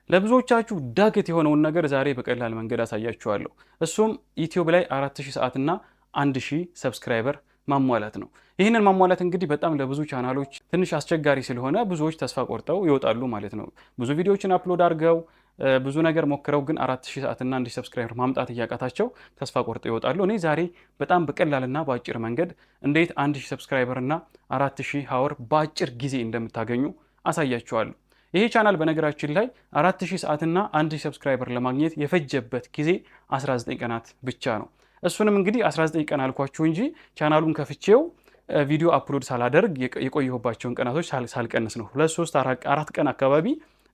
ለብዙዎቻችሁ ዳገት የሆነውን ነገር ዛሬ በቀላል መንገድ አሳያችኋለሁ። እሱም ዩቲዩብ ላይ 4000 ሰዓትና 1000 ሰብስክራይበር ማሟላት ነው። ይህንን ማሟላት እንግዲህ በጣም ለብዙ ቻናሎች ትንሽ አስቸጋሪ ስለሆነ ብዙዎች ተስፋ ቆርጠው ይወጣሉ ማለት ነው። ብዙ ቪዲዮዎችን አፕሎድ አድርገው ብዙ ነገር ሞክረው ግን 4000 ሰዓትና 1000 ሰብስክራይበር ማምጣት እያቃታቸው ተስፋ ቆርጠው ይወጣሉ። እኔ ዛሬ በጣም በቀላልና በአጭር መንገድ እንዴት 1000 ሰብስክራይበር እና 4000 ሀወር በአጭር ጊዜ እንደምታገኙ አሳያችኋለሁ። ይሄ ቻናል በነገራችን ላይ 4000 ሰዓትና 1000 ሰብስክራይበር ለማግኘት የፈጀበት ጊዜ 19 ቀናት ብቻ ነው። እሱንም እንግዲህ 19 ቀን አልኳችሁ እንጂ ቻናሉን ከፍቼው ቪዲዮ አፕሎድ ሳላደርግ የቆየሁባቸውን ቀናቶች ሳልቀንስ ነው። 2 3 4 ቀን አካባቢ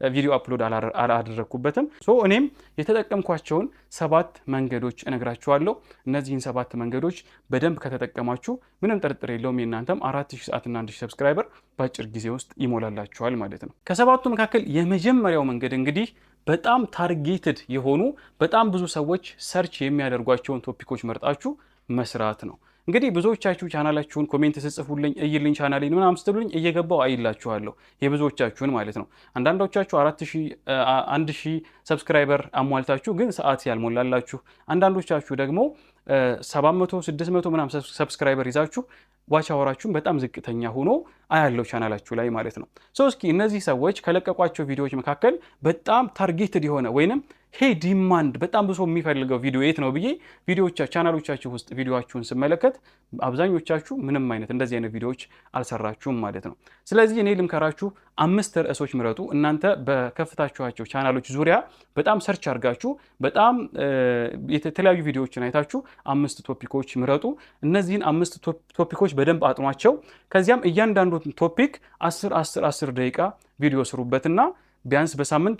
ቪዲዮ አፕሎድ አላደረኩበትም። እኔም የተጠቀምኳቸውን 7 መንገዶች እነግራችኋለሁ። እነዚህን 7 መንገዶች በደንብ ከተጠቀማችሁ ምንም ጥርጥር የለውም የእናንተም 4000 ሰዓትና 1000 ሰብስክራይበር በአጭር ጊዜ ውስጥ ይሞላላችኋል ማለት ነው። ከሰባቱ መካከል የመጀመሪያው መንገድ እንግዲህ በጣም ታርጌትድ የሆኑ በጣም ብዙ ሰዎች ሰርች የሚያደርጓቸውን ቶፒኮች መርጣችሁ መስራት ነው። እንግዲህ ብዙዎቻችሁ ቻናላችሁን ኮሜንት ስጽፉልኝ እይልኝ ቻናሌን ምናምን ስትሉኝ እየገባው አይላችኋለሁ የብዙዎቻችሁን ማለት ነው። አንዳንዶቻችሁ 1000 ሰብስክራይበር አሟልታችሁ ግን ሰዓት ያልሞላላችሁ፣ አንዳንዶቻችሁ ደግሞ 700 600 ምናምን ሰብስክራይበር ይዛችሁ ዋች አወራችሁን በጣም ዝቅተኛ ሆኖ አያለው ቻናላችሁ ላይ ማለት ነው። እስኪ እነዚህ ሰዎች ከለቀቋቸው ቪዲዮዎች መካከል በጣም ታርጌትድ የሆነ ወይንም ዲማንድ በጣም ብዙ የሚፈልገው ቪዲዮ የት ነው ብዬ ቻናሎቻችሁ ውስጥ ቪዲዮአችሁን ስመለከት አብዛኞቻችሁ ምንም አይነት እንደዚህ አይነት ቪዲዮዎች አልሰራችሁም ማለት ነው። ስለዚህ እኔ ልምከራችሁ 5 ርዕሶች ምረጡ። እናንተ በከፍታችኋቸው ቻናሎች ዙሪያ በጣም ሰርች አድርጋችሁ በጣም የተለያዩ ቪዲዮዎችን አይታችሁ 5 ቶፒኮች ምረጡ። እነዚህን 5 ቶፒኮች በደንብ አጥኗቸው። ከዚያም እያንዳንዱ ቶፒክ 10 ደቂቃ ቪዲዮ ስሩበትና ቢያንስ በሳምንት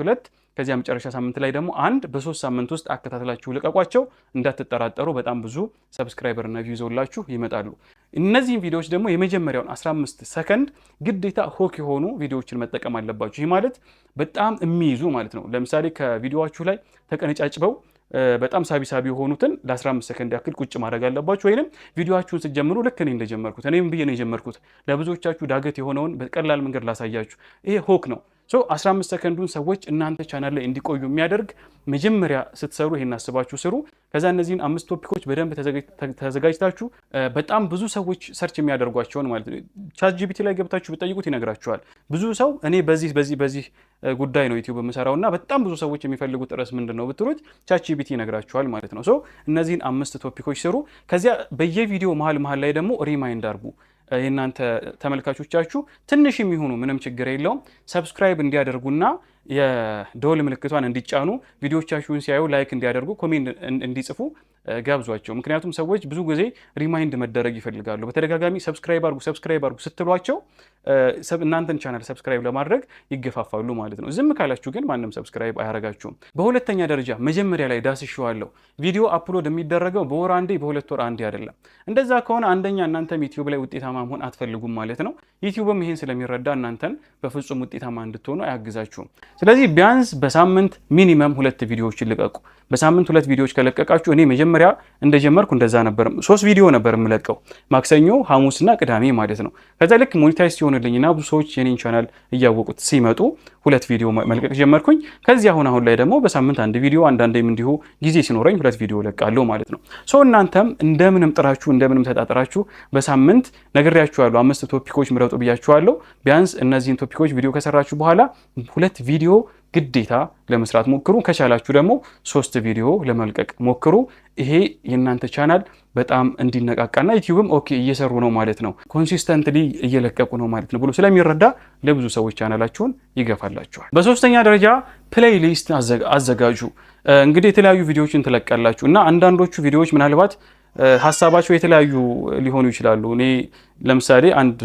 2 ከዚያ መጨረሻ ሳምንት ላይ ደግሞ 1 በ3 ሳምንት ውስጥ አከታተላችሁ ልቀቋቸው። እንዳትጠራጠሩ በጣም ብዙ ሰብስክራይበር እና ቪው ይዘውላችሁ ይመጣሉ። እነዚህን ቪዲዮዎች ደግሞ የመጀመሪያውን 15 ሰከንድ ግዴታ ሆክ የሆኑ ቪዲዮዎችን መጠቀም አለባችሁ። ይህ ማለት በጣም የሚይዙ ማለት ነው። ለምሳሌ ከቪዲዮዋችሁ ላይ ተቀነጫጭበው በጣም ሳቢ የሆኑትን ለ15 ሰከንድ ያክል ቁጭ ማድረግ አለባችሁ። ወይንም ቪዲዮአችሁን ስትጀምሩ ልክ እኔ እንደጀመርኩት እኔም ብዬ ነው የጀመርኩት ለብዙዎቻችሁ ዳገት የሆነውን በቀላል መንገድ ላሳያችሁ። ይሄ ሆክ ነው። 15 ሰከንዱን ሰዎች እናንተ ቻናል ላይ እንዲቆዩ የሚያደርግ መጀመሪያ ስትሰሩ ይሄን አስባችሁ ስሩ። ከዛ እነዚህን 5 ቶፒኮች በደንብ ተዘጋጅታችሁ በጣም ብዙ ሰዎች ሰርች የሚያደርጓቸውን ማለት ነው። ቻት ጂፒቲ ላይ ገብታችሁ ብትጠይቁት ይነግራችኋል። ብዙ ሰው እኔ በዚህ ጉዳይ ነው ዩቲዩብ የምሰራውና በጣም ብዙ ሰዎች የሚፈልጉት ርዕስ ምንድነው ብትሉት ቻት ጂፒቲ ይነግራችኋል ማለት ነው። እነዚህን 5 ቶፒኮች ስሩ። ከዚያ በየቪዲዮ መሀል ላይ ደግሞ ሪማይንድ አድርጉ። የእናንተ ተመልካቾቻችሁ ትንሽ የሚሆኑ ምንም ችግር የለውም ሰብስክራይብ እንዲያደርጉና የደወል ምልክቷን እንዲጫኑ ቪዲዮቻችሁን ሲያዩ ላይክ እንዲያደርጉ ኮሜንት እንዲጽፉ ጋብዟቸው። ምክንያቱም ሰዎች ብዙ ጊዜ ሪማይንድ መደረግ ይፈልጋሉ። በተደጋጋሚ ሰብስክራይብ አድርጉ ስትሏቸው እናንተን ቻናል ሰብስክራይብ ለማድረግ ይገፋፋሉ ማለት ነው። ዝም ካላችሁ ግን ማንም ሰብስክራይብ አያረጋችሁም። በሁለተኛ ደረጃ መጀመሪያ ላይ ዳስሼዋለሁ። ቪዲዮ አፕሎድ የሚደረገው በወር አንዴ በ2 ወር አንዴ አይደለም። እንደዛ ከሆነ አንደኛ እናንተም ዩቲዩብ ላይ ውጤታማ መሆን አትፈልጉም ማለት ነው። ዩቲዩብም ይሄን ስለሚረዳ እናንተን በፍጹም ውጤታማ እንድትሆኑ አያግዛችሁም። ስለዚህ ቢያንስ በሳምንት ሚኒመም 2 ቪዲዮዎችን ልቀቁ። በሳምንት 2 ቪዲዮዎች ከለቀቃችሁ እኔ መጀመሪያ እንደጀመርኩ እንደዛ ነበር 3 ቪዲዮ ነበር የምለቀው ማክሰኞ፣ ሐሙስና ቅዳሜ ማለት ነው። ከዛ ልክ ሞኔታይዝ ሲሆንልኝና ብዙ ሰዎች የኔን ቻናል እያወቁት ሲመጡ 2 ቪዲዮ መልቀቅ ጀመርኩኝ። ከዚህ አሁን ላይ ደግሞ በሳምንት 1 ቪዲዮ አንዳንዴም እንዲሁ ጊዜ ሲኖረኝ 2 ቪዲዮ ለቃለሁ ማለት ነው። እናንተም እንደምንም ጥራችሁ እንደምንም ተጣጥራችሁ በሳምንት ነግሬያችኋለሁ 5 ቶፒኮች ምረጡ ብያችኋለሁ። ቢያንስ እነዚህን ቶፒኮች ቪዲዮ ከሰራችሁ በኋላ 2 ቪዲዮ ግዴታ ለመስራት ሞክሩ። ከቻላችሁ ደግሞ 3 ቪዲዮ ለመልቀቅ ሞክሩ። ይሄ የእናንተ ቻናል በጣም እንዲነቃቃና ዩቲዩብም ኦኬ እየሰሩ ነው ማለት ነው፣ ኮንሲስተንትሊ እየለቀቁ ነው ማለት ነው ብሎ ስለሚረዳ ለብዙ ሰዎች ቻናላችሁን ይገፋላችኋል። በሶስተኛ ደረጃ ፕሌይሊስት አዘጋጁ። እንግዲህ የተለያዩ ቪዲዮዎችን ትለቃላችሁ እና አንዳንዶቹ ቪዲዮዎች ምናልባት ሐሳባቸው የተለያዩ ሊሆኑ ይችላሉ። እኔ ለምሳሌ አንድ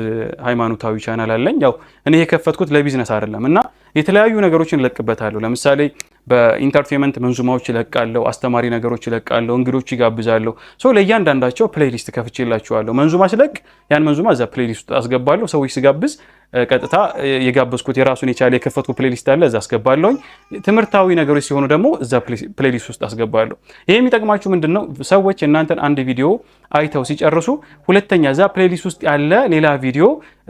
ሃይማኖታዊ ቻናል አለኝ። ያው እኔ የከፈትኩት ለቢዝነስ አይደለም እና የተለያዩ ነገሮችን ለቅበታለሁ። ለምሳሌ በኢንተርቴይንመንት መንዙማዎች ይለቃለሁ፣ አስተማሪ ነገሮች ይለቃለሁ፣ እንግዶች ይጋብዛለሁ። ለእያንዳንዳቸው ፕሌሊስት ከፍቼላችኋለሁ። መንዙማ ስለቅ ያን መንዙማ እዛ ፕሌሊስት ውስጥ አስገባለሁ። ሰዎች ሲጋብዝ ቀጥታ የጋበዝኩት የራሱን የቻለ የከፈትኩ ፕሌሊስት አለ፣ እዛ አስገባለሁኝ። ትምህርታዊ ነገሮች ሲሆኑ ደግሞ እዛ ፕሌሊስት ውስጥ አስገባለሁ። ይሄ የሚጠቅማችሁ ምንድነው? ሰዎች እናንተን አንድ ቪዲዮ አይተው ሲጨርሱ ሁለተኛ እዛ ፕሌሊስት ውስጥ ያለ ሌላ ቪዲዮ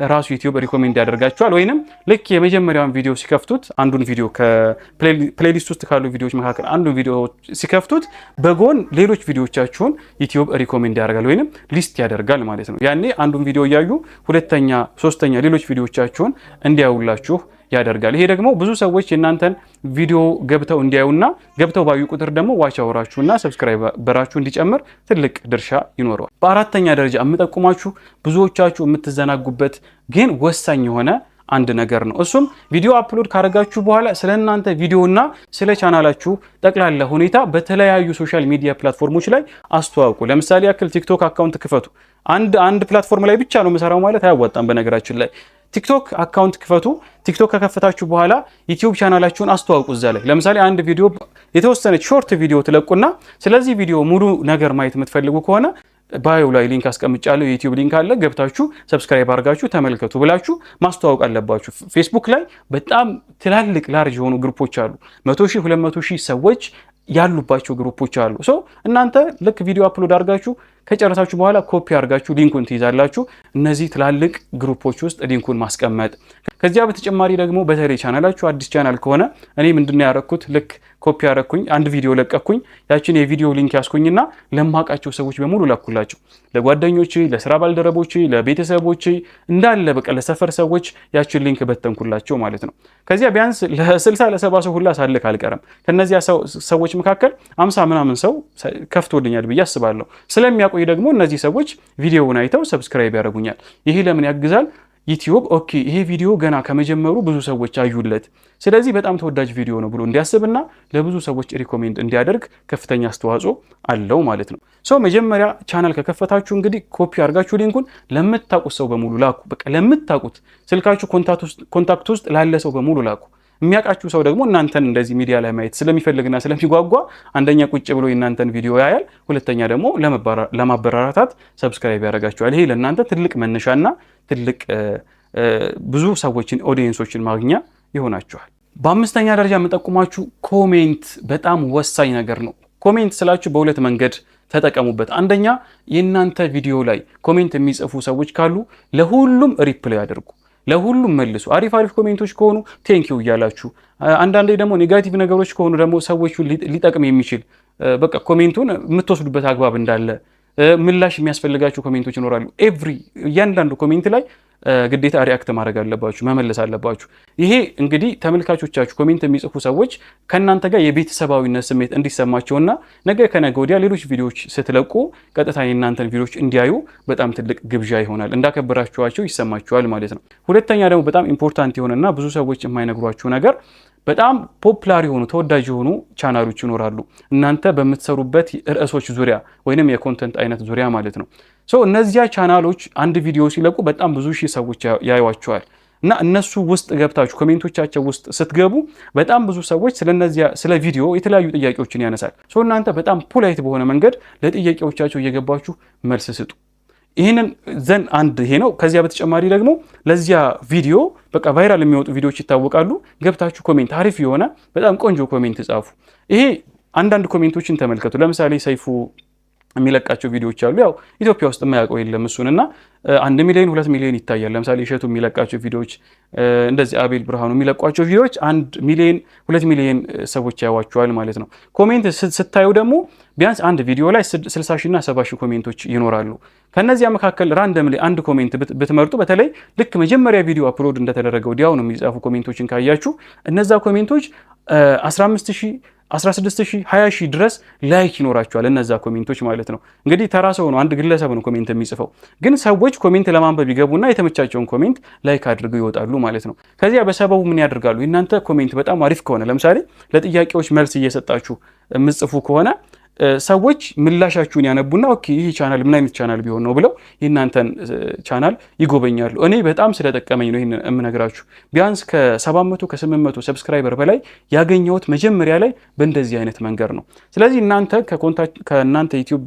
ራሱ ዩቲዩብ ሪኮሜንድ ያደርጋቸዋል። ወይንም ልክ የመጀመሪያውን ቪዲዮ ሲከፍቱት አንዱን ቪዲዮ ከፕሌሊስት ውስጥ ካሉ ቪዲዮዎች መካከል አንዱን ቪዲዮ ሲከፍቱት በጎን ሌሎች ቪዲዮዎቻችሁን ዩቲዩብ ሪኮሜንድ ያደርጋል ወይንም ሊስት ያደርጋል ማለት ነው። ያኔ አንዱን ቪዲዮ እያዩ ሁለተኛ፣ ሶስተኛ ሌሎች ቪዲዮዎቻችሁን እንዲያዩላችሁ ያደርጋል። ይሄ ደግሞ ብዙ ሰዎች የእናንተን ቪዲዮ ገብተው እንዲያዩና ገብተው ባዩ ቁጥር ደግሞ ዋች አወራችሁና ሰብስክራይበራችሁ እንዲጨምር ትልቅ ድርሻ ይኖረዋል። በአራተኛ ደረጃ የምጠቁማችሁ ብዙዎቻችሁ የምትዘናጉበት ግን ወሳኝ የሆነ አንድ ነገር ነው። እሱም ቪዲዮ አፕሎድ ካደረጋችሁ በኋላ ስለ እናንተ ቪዲዮና ስለ ቻናላችሁ ጠቅላላ ሁኔታ በተለያዩ ሶሻል ሚዲያ ፕላትፎርሞች ላይ አስተዋውቁ። ለምሳሌ ያክል ቲክቶክ አካውንት ክፈቱ። አንድ ፕላትፎርም ላይ ብቻ ነው የምሰራው ማለት አያዋጣም። በነገራችን ላይ ቲክቶክ አካውንት ክፈቱ። ቲክቶክ ከከፈታችሁ በኋላ ዩቲዩብ ቻናላችሁን አስተዋውቁ እዛ ላይ። ለምሳሌ አንድ ቪዲዮ የተወሰነች ሾርት ቪዲዮ ትለቁና ስለዚህ ቪዲዮ ሙሉ ነገር ማየት የምትፈልጉ ከሆነ ባዮ ላይ ሊንክ አስቀምጫለሁ፣ የዩቲዩብ ሊንክ አለ፣ ገብታችሁ ሰብስክራይብ አድርጋችሁ ተመልከቱ ብላችሁ ማስተዋወቅ አለባችሁ። ፌስቡክ ላይ በጣም ትላልቅ ላርጅ የሆኑ ግሩፖች አሉ። 100,000 200,000 ሰዎች ያሉባቸው ግሩፖች አሉ። እናንተ ልክ ቪዲዮ አፕሎድ አድርጋችሁ ከጨረሳችሁ በኋላ ኮፒ አድርጋችሁ ሊንኩን ትይዛላችሁ። እነዚህ ትላልቅ ግሩፖች ውስጥ ሊንኩን ማስቀመጥ። ከዚያ በተጨማሪ ደግሞ በተለይ ቻናላችሁ አዲስ ቻናል ከሆነ እኔ ምንድነው ያደረኩት? ልክ ኮፒ አደረኩኝ፣ አንድ ቪዲዮ ለቀኩኝ፣ ያችን የቪዲዮ ሊንክ ያስኩኝና ለማቃቸው ሰዎች በሙሉ ላኩላቸው። ለጓደኞቼ፣ ለስራ ባልደረቦቼ፣ ለቤተሰቦቼ እንዳለ በቃ ለሰፈር ሰዎች ያችን ሊንክ በተንኩላቸው ማለት ነው። ከዚያ ቢያንስ ለ60 ለ70 ሰው ሁላ ሳልክ አልቀረም። ከነዚያ ሰዎች መካከል 50 ምናምን ሰው ከፍቶልኛል ብዬ አስባለሁ። ስለሚያቆይ ደግሞ እነዚህ ሰዎች ቪዲዮውን አይተው ሰብስክራይብ ያደርጉኛል። ይሄ ለምን ያግዛል? ዩቲዩብ ኦኬ ይሄ ቪዲዮ ገና ከመጀመሩ ብዙ ሰዎች አዩለት፣ ስለዚህ በጣም ተወዳጅ ቪዲዮ ነው ብሎ እንዲያስብና ለብዙ ሰዎች ሪኮሜንድ እንዲያደርግ ከፍተኛ አስተዋጽኦ አለው ማለት ነው። መጀመሪያ ቻናል ከከፈታችሁ እንግዲህ ኮፒ አድርጋችሁ ሊንኩን ለምታውቁት ሰው በሙሉ ላኩ። በቃ ለምታውቁት ስልካችሁ ኮንታክት ውስጥ ላለ ሰው በሙሉ ላኩ። የሚያውቃችሁ ሰው ደግሞ እናንተን እንደዚህ ሚዲያ ላይ ማየት ስለሚፈልግና ስለሚጓጓ አንደኛ ቁጭ ብሎ የእናንተን ቪዲዮ ያያል፣ ሁለተኛ ደግሞ ለማበረታታት ሰብስክራይብ ያደርጋችኋል። ይሄ ለእናንተ ትልቅ መነሻና ትልቅ ብዙ ሰዎችን ኦዲየንሶችን ማግኛ ይሆናችኋል። በአምስተኛ ደረጃ የምጠቁማችሁ ኮሜንት በጣም ወሳኝ ነገር ነው። ኮሜንት ስላችሁ በሁለት መንገድ ተጠቀሙበት። አንደኛ የእናንተ ቪዲዮ ላይ ኮሜንት የሚጽፉ ሰዎች ካሉ ለሁሉም ሪፕላይ አድርጉ፣ ለሁሉም መልሱ። አሪፍ ኮሜንቶች ከሆኑ ቴንኪው እያላችሁ፣ አንዳንዴ ደግሞ ኔጋቲቭ ነገሮች ከሆኑ ደግሞ ሰዎቹ ሊጠቅም የሚችል በቃ ኮሜንቱን የምትወስዱበት አግባብ እንዳለ ምላሽ የሚያስፈልጋችሁ ኮሜንቶች ይኖራሉ። እያንዳንዱ ኮሜንት ላይ ግዴታ ሪአክት ማድረግ አለባችሁ፣ መመለስ አለባችሁ። ይሄ እንግዲህ ተመልካቾቻችሁ ኮሜንት የሚጽፉ ሰዎች ከእናንተ ጋር የቤተሰባዊነት ስሜት እንዲሰማቸውና ነገ ከነገ ወዲያ ሌሎች ቪዲዮዎች ስትለቁ ቀጥታ የእናንተን ቪዲዮዎች እንዲያዩ በጣም ትልቅ ግብዣ ይሆናል፣ እንዳከበራችኋቸው ይሰማችኋል ማለት ነው። ሁለተኛ ደግሞ በጣም ኢምፖርታንት የሆነና ብዙ ሰዎች የማይነግሯችሁ ነገር በጣም ፖፑላር የሆኑ ተወዳጅ የሆኑ ቻናሎች ይኖራሉ እናንተ በምትሰሩበት ርዕሶች ዙሪያ ወይንም የኮንተንት አይነት ዙሪያ ማለት ነው። እነዚያ ቻናሎች አንድ ቪዲዮ ሲለቁ በጣም ብዙ ሺህ ሰዎች ያዩዋቸዋል እና እነሱ ውስጥ ገብታችሁ ኮሜንቶቻቸው ውስጥ ስትገቡ በጣም ብዙ ሰዎች ስለ ቪዲዮ የተለያዩ ጥያቄዎችን ያነሳል። እናንተ በጣም ፖላይት በሆነ መንገድ ለጥያቄዎቻቸው እየገባችሁ መልስ ስጡ። ይህንን አንድ ይሄ ነው። ከዚያ በተጨማሪ ደግሞ ለዚያ ቪዲዮ በቃ ቫይራል የሚወጡ ቪዲዮዎች ይታወቃሉ። ገብታችሁ ኮሜንት አሪፍ የሆነ በጣም ቆንጆ ኮሜንት ጻፉ። ይሄ አንዳንድ ኮሜንቶችን ተመልከቱ። ለምሳሌ ሰይፉ የሚለቃቸው ቪዲዮዎች አሉ። ያው ኢትዮጵያ ውስጥ የማያውቀው የለም እሱንና 1 ሚሊዮን 2 ሚሊዮን ይታያል። ለምሳሌ እሸቱ የሚለቃቸው ቪዲዮዎች፣ እንደዚህ አቤል ብርሃኑ የሚለቋቸው ቪዲዮዎች 1 ሚሊዮን 2 ሚሊዮን ሰዎች ያዋቸዋል ማለት ነው። ኮሜንት ስታዩ ደግሞ ቢያንስ አንድ ቪዲዮ ላይ 60 ሺና 70 ሺህ ኮሜንቶች ይኖራሉ። ከነዚያ መካከል ራንደም ላይ አንድ ኮሜንት ብትመርጡ፣ በተለይ ልክ መጀመሪያ ቪዲዮ አፕሎድ እንደተደረገው ወዲያውኑ የሚጻፉ ኮሜንቶችን ካያችሁ እነዛ ኮሜንቶች 15,000 16,000 20,000 ድረስ ላይክ ይኖራቸዋል እነዛ ኮሜንቶች ማለት ነው። እንግዲህ ተራ ሰው ነው፣ አንድ ግለሰብ ነው ኮሜንት የሚጽፈው፣ ግን ሰዎች ኮሜንት ለማንበብ ይገቡና የተመቻቸውን ኮሜንት ላይክ አድርገው ይወጣሉ ማለት ነው። ከዚያ በሰበቡ ምን ያደርጋሉ? እናንተ ኮሜንት በጣም አሪፍ ከሆነ ለምሳሌ ለጥያቄዎች መልስ እየሰጣችሁ የምትጽፉ ከሆነ ሰዎች ምላሻችሁን ያነቡና ኦኬ ይሄ ቻናል ምን አይነት ቻናል ቢሆን ነው ብለው የእናንተን ቻናል ይጎበኛሉ። እኔ በጣም ስለጠቀመኝ ነው ይሄን የምነግራችሁ። ቢያንስ ከ700 ከ800 ሰብስክራይበር በላይ ያገኘሁት መጀመሪያ ላይ በእንደዚህ አይነት መንገድ ነው። ስለዚህ እናንተ ከእናንተ ዩቲዩብ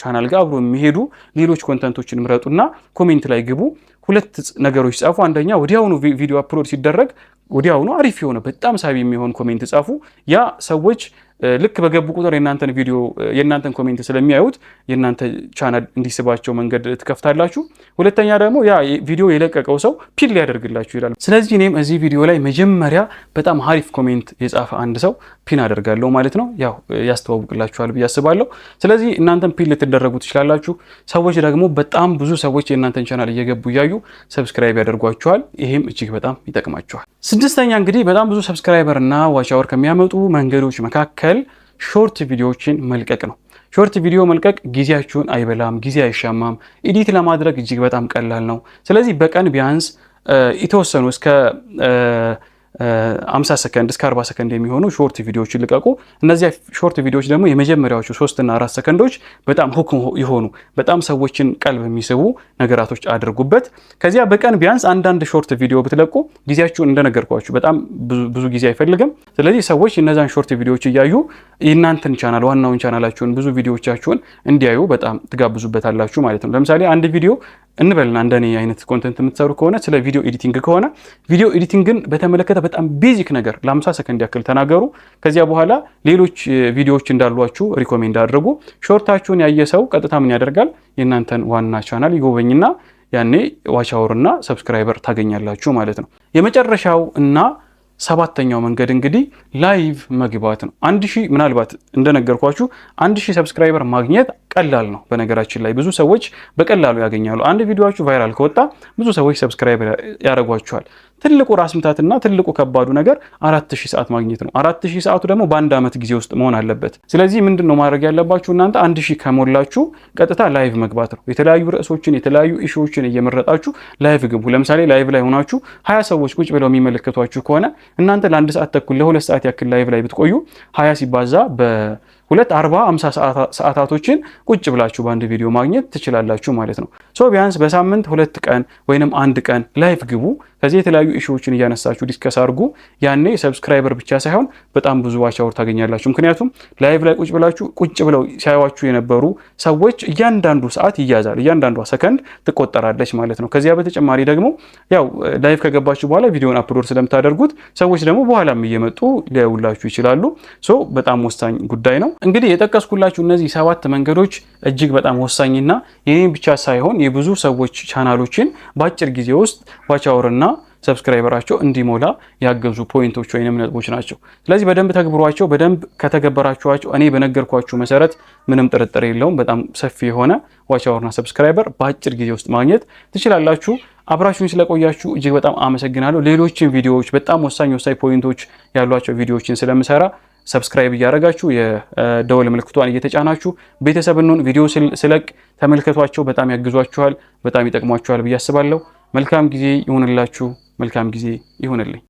ቻናል ጋር አብሮ የሚሄዱ ሌሎች ኮንተንቶችን ምረጡና ኮሜንት ላይ ግቡ። ሁለት ነገሮች ጻፉ። አንደኛ ወዲያውኑ ቪዲዮ አፕሎድ ሲደረግ ወዲያውኑ አሪፍ የሆነ በጣም ሳቢ የሚሆን ኮሜንት ጻፉ። ያ ሰዎች ልክ በገቡ ቁጥር የእናንተን ኮሜንት ስለሚያዩት የእናንተ ቻናል እንዲስባቸው መንገድ ትከፍታላችሁ። ሁለተኛ ደግሞ ያ ቪዲዮ የለቀቀው ሰው ፒን ሊያደርግላችሁ ይላል። ስለዚህ እኔም እዚህ ቪዲዮ ላይ መጀመሪያ በጣም አሪፍ ኮሜንት የጻፈ አንድ ሰው ፒን አደርጋለሁ ማለት ነው። ያው ያስተዋውቅላችኋል ብዬ አስባለሁ። ስለዚህ እናንተን ፒን ልትደረጉ ትችላላችሁ። ሰዎች ደግሞ በጣም ብዙ ሰዎች የእናንተን ቻናል እየገቡ እያዩ ሰብስክራይብ ያደርጓችኋል። ይሄም እጅግ በጣም ይጠቅማችኋል። ስድስተኛ እንግዲህ በጣም ብዙ ሰብስክራይበር እና ዋች አወር ከሚያመጡ መንገዶች መካከል ሾርት ቪዲዮዎችን መልቀቅ ነው። ሾርት ቪዲዮ መልቀቅ ጊዜያችሁን አይበላም፣ ጊዜ አይሻማም። ኤዲት ለማድረግ እጅግ በጣም ቀላል ነው። ስለዚህ በቀን ቢያንስ የተወሰኑ እስከ 50 ሰከንድ እስከ 40 ሰከንድ የሚሆኑ ሾርት ቪዲዮዎችን ልቀቁ። እነዚህ ሾርት ቪዲዮዎች ደግሞ የመጀመሪያዎቹ 3 እና 4 ሰከንዶች በጣም ሁክ የሆኑ በጣም ሰዎችን ቀልብ የሚስቡ ነገራቶች አድርጉበት። ከዚያ በቀን ቢያንስ አንዳንድ ሾርት ቪዲዮ ብትለቁ ጊዜያችሁን እንደነገርኳችሁ በጣም ብዙ ጊዜ አይፈልግም። ስለዚህ ሰዎች እነዛን ሾርት ቪዲዮዎች እያዩ የእናንተን ቻናል ዋናውን ቻናላችሁን ብዙ ቪዲዮዎቻችሁን እንዲያዩ በጣም ትጋብዙበታላችሁ ማለት ነው። ለምሳሌ አንድ ቪዲዮ እንበልና እንደኔ አይነት ኮንተንት የምትሰሩ ከሆነ ስለ ቪዲዮ ኤዲቲንግ ከሆነ ቪዲዮ ኤዲቲንግን በተመለከተ በጣም ቤዚክ ነገር ለ50 ሰከንድ ያክል ተናገሩ። ከዚያ በኋላ ሌሎች ቪዲዮዎች እንዳሏችሁ ሪኮሜንድ አድርጉ። ሾርታችሁን ያየ ሰው ቀጥታ ምን ያደርጋል? የእናንተን ዋና ቻናል ይጎበኝና ያኔ ዋች አወርና ሰብስክራይበር ታገኛላችሁ ማለት ነው። የመጨረሻው እና 7ኛው መንገድ እንግዲህ ላይቭ መግባት ነው። 1000 ምናልባት እንደነገርኳችሁ 1000 ሰብስክራይበር ማግኘት ቀላል ነው። በነገራችን ላይ ብዙ ሰዎች በቀላሉ ያገኛሉ። አንድ ቪዲዮአችሁ ቫይራል ከወጣ ብዙ ሰዎች ሰብስክራይብ ያደርጓችኋል። ትልቁ ራስ ምታትና ትልቁ ከባዱ ነገር 4000 ሰዓት ማግኘት ነው። 4000 ሰዓቱ ደግሞ በአንድ ዓመት ጊዜ ውስጥ መሆን አለበት። ስለዚህ ምንድነው ማድረግ ያለባችሁ እናንተ 1000 ከሞላችሁ ቀጥታ ላይቭ መግባት ነው። የተለያዩ ርዕሶችን የተለያዩ ኢሹዎችን እየመረጣችሁ ላይቭ ግቡ። ለምሳሌ ላይቭ ላይ ሆናችሁ 20 ሰዎች ቁጭ ብለው የሚመለከቷችሁ ከሆነ እናንተ ለ1 ሰዓት ተኩል ለ2 ሰዓት ያክል ላይቭ ላይ ብትቆዩ 20 ሲባዛ በ240-50 ሰዓታቶችን ቁጭ ብላችሁ በአንድ ቪዲዮ ማግኘት ትችላላችሁ ማለት ነው። ቢያንስ በሳምንት 2 ቀን ወይንም 1 ቀን ላይቭ ግቡ። ከዚህ የተለያዩ ኢሹዎችን እያነሳችሁ ዲስከስ አድርጉ። ያኔ ሰብስክራይበር ብቻ ሳይሆን በጣም ብዙ ዋች አወር ታገኛላችሁ። ምክንያቱም ላይቭ ላይ ቁጭ ብለው ሲያዩዋችሁ የነበሩ ሰዎች እያንዳንዱ ሰዓት ይያዛል፣ እያንዳንዷ ሰከንድ ትቆጠራለች ማለት ነው። ከዚያ በተጨማሪ ደግሞ ያው ላይቭ ከገባችሁ በኋላ ቪዲዮን አፕሎድ ስለምታደርጉት ሰዎች ደግሞ በኋላም እየመጡ ሊያዩላችሁ ይችላሉ። በጣም ወሳኝ ጉዳይ ነው። እንግዲህ የጠቀስኩላችሁ እነዚህ 7 መንገዶች እጅግ በጣም ወሳኝና የኔን ብቻ ሳይሆን የብዙ ሰዎች ቻናሎችን በአጭር ጊዜ ውስጥ ዋች አወርና ሰብስክራይበራቸው እንዲሞላ ያገዙ ፖይንቶች ወይንም ነጥቦች ናቸው። ስለዚህ በደንብ ተግብሯቸው። በደንብ ከተገበራችኋቸው እኔ በነገርኳችሁ መሰረት ምንም ጥርጥር የለውም በጣም ሰፊ የሆነ ዋች አወርና ሰብስክራይበር በአጭር ጊዜ ውስጥ ማግኘት ትችላላችሁ። አብራችሁን ስለቆያችሁ እጅግ በጣም አመሰግናለሁ። ሌሎችን ቪዲዮዎች በጣም ወሳኝ ፖይንቶች ያሏቸው ቪዲዮዎችን ስለምሰራ ሰብስክራይብ እያደረጋችሁ የደወል ምልክቷን እየተጫናችሁ ቤተሰብ እንሁን። ቪዲዮ ስለቅ ተመልከቷቸው። በጣም ያግዟችኋል፣ በጣም ይጠቅሟችኋል ብዬ አስባለሁ። መልካም ጊዜ ይሁንላችሁ። መልካም ጊዜ ይሁንልኝ።